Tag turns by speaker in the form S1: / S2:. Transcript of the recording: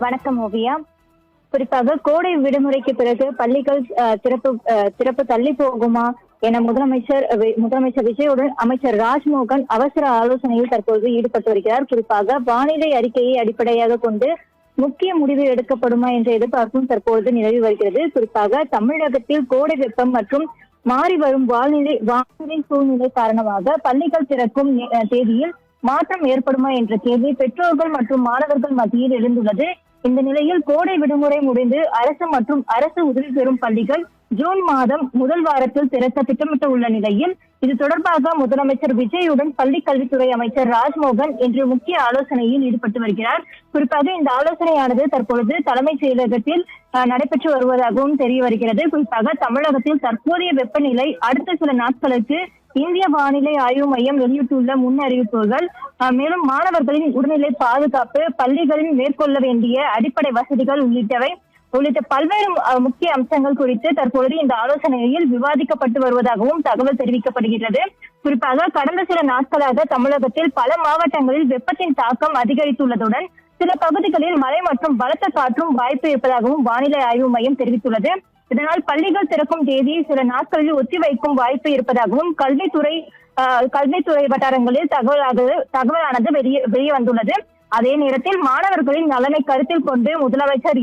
S1: வணக்கம் ஓவியா. குறிப்பாக கோடை விடுமுறைக்கு பிறகு பள்ளிகள் திறப்பு தள்ளி போகுமா என முதலமைச்சர் விஜயுடன் அமைச்சர் ராஜ்மோகன் அவசர ஆலோசனையில் தற்போது ஈடுபட்டு வருகிறார். குறிப்பாக வானிலை அறிக்கையை அடிப்படையாக கொண்டு முக்கிய முடிவு எடுக்கப்படுமா என்ற எதிர்பார்ப்பும் தற்பொழுது நிலவி வருகிறது. குறிப்பாக தமிழகத்தில் கோடை வெப்பம் மற்றும் மாறி வரும் வானிலை சூழ்நிலை காரணமாக பள்ளிகள் திறக்கும் தேதியில் மாற்றம் ஏற்படுமா என்ற கேள்வி பெற்றோர்கள் மற்றும் மாணவர்கள் மத்தியில் எழுந்துள்ளது. இந்த நிலையில் கோடை விடுமுறை முடிந்து அரசு உதவி பெறும் பள்ளிகள் ஜூன் மாதம் முதல் வாரத்தில் திறக்க திட்டமிட்டு உள்ள நிலையில் இது தொடர்பாக முதலமைச்சர் விஜயுடன் பள்ளி கல்வித்துறை அமைச்சர் ராஜ்மோகன் இன்று முக்கிய ஆலோசனையில் ஈடுபட்டு வருகிறார். குறிப்பாக இந்த ஆலோசனையானது தற்பொழுது தலைமைச் செயலகத்தில் நடைபெற்று வருவதாகவும் தெரிய வருகிறது. குறிப்பாக தமிழகத்தில் தற்போதைய வெப்பநிலை அடுத்த சில நாட்களுக்கு இந்திய வானிலை ஆய்வு மையம் வெளியிட்டுள்ள முன்னறிவிப்புகள், மேலும் மாணவர்களின் உடல்நிலை பாதுகாப்பு, பள்ளிகளில் மேற்கொள்ள வேண்டிய அடிப்படை வசதிகள் உள்ளிட்ட பல்வேறு முக்கிய அம்சங்கள் குறித்து தற்பொழுது இந்த ஆலோசனையில் விவாதிக்கப்பட்டு வருவதாகவும் தகவல் தெரிவிக்கப்படுகிறது. குறிப்பாக கடந்த சில நாட்களாக தமிழகத்தில் பல மாவட்டங்களில் வெப்பத்தின் தாக்கம் அதிகரித்துள்ளதுடன் சில பகுதிகளில் மழை மற்றும் பலத்த காற்றும் வாய்ப்பு இருப்பதாகவும் வானிலை ஆய்வு மையம் தெரிவித்துள்ளது. இதனால் பள்ளிகள் திறக்கும் தேதியை சில நாட்களில் ஒத்திவைக்கும் வாய்ப்பு இருப்பதாகவும் கல்வித்துறை வட்டாரங்களில் தகவலானது வெளியே வந்துள்ளது. அதே நேரத்தில் மாணவர்களின் நலனை கருத்தில் கொண்டு முதலமைச்சர்